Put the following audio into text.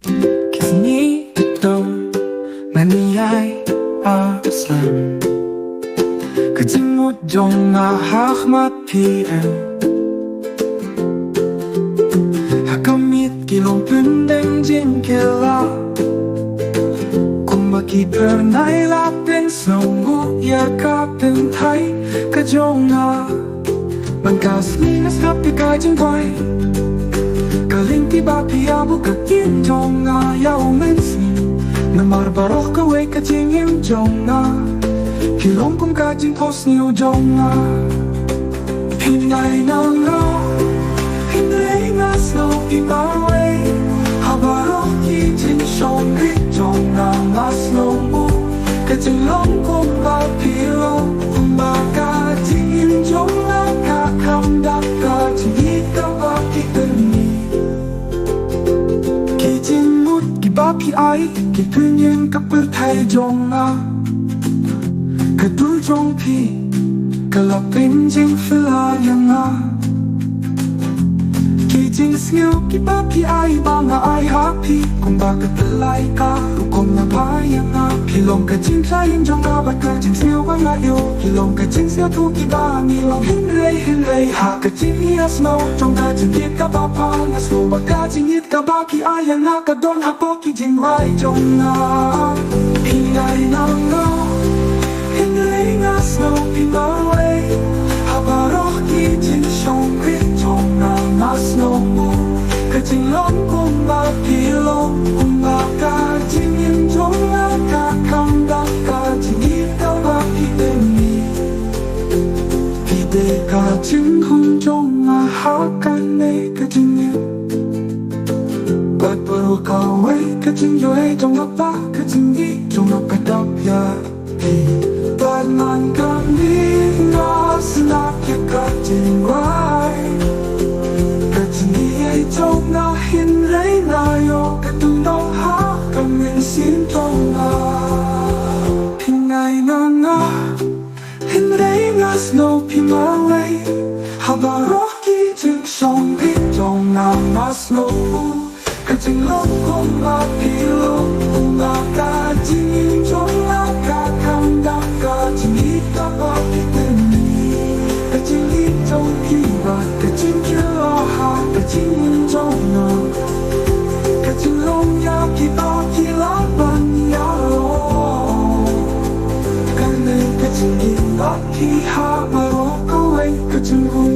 Kini ito maniyay aslan Kajimut jong ahakmat PM Hakamit kilong pundeng jin kila Kung makipernay lapin Snongu yakapin thay Kajong na Magkaslinas kapikay jing koy Galing tiba piyabu kakin jong nga yaw mensin Na marbarok kaway kajingim jong nga Kilong kong kajing pos niyo jong nga Hinay na nga Hinay nga snow ibaway Habarok kijin shong rit jong nga nga snow mo Kajing long kong papiro Kumbaga jingim jong nga kakamdak kajing ikaw akitani Bapi ai ki pinyin kapur thai jong na Kadul jong pi kalapin jing fila yang na Ki jing siu ki bapi ai banga ai happy Kung bakit talay ka kung na bayang na Kilong ka jing tlaying jong na bat ka jing siu wang ayo Kilong ka jing siu tu ki ba nilong hinray Ha ka jing hias no jong ka jing hit ka ba pa nga slow ba ka jing hit ka ba ki ai yang na ka don ha po ki jing rai jong na Ingay na nga hinray nga snow pinaway Habarok ki jing shong rit jong na nga snow mo Ka jing long kung ba pilong kung ba ka jing yin jong na ka kang da ka jing hit ka ba ki deni Pide ka jing hong jong na ha ka ne ka jing yin But bro ka way ka jing yoy jong na ba ka jing yi jong na ka dap ya But man ka ni nga snap ya ka jing wai Ka jing yi jong na hinray na yo ka tung dong ha ka min sin jong na Hingay na nga hinray nga snow pimaway Habarok ki jing shong ri jong na nga snow Ka jing long kong ma pilo kung ma ka jing yin jong na ka kang da ka jing hit ka ba ki teni Ka jing hit jong ki ba ka jing kilo ha ka jing yin jong na Ka jing long ya ki ba ki la ban ya lo Ka ne ka jing hit ba ki ha ma ro ka way ka jing hu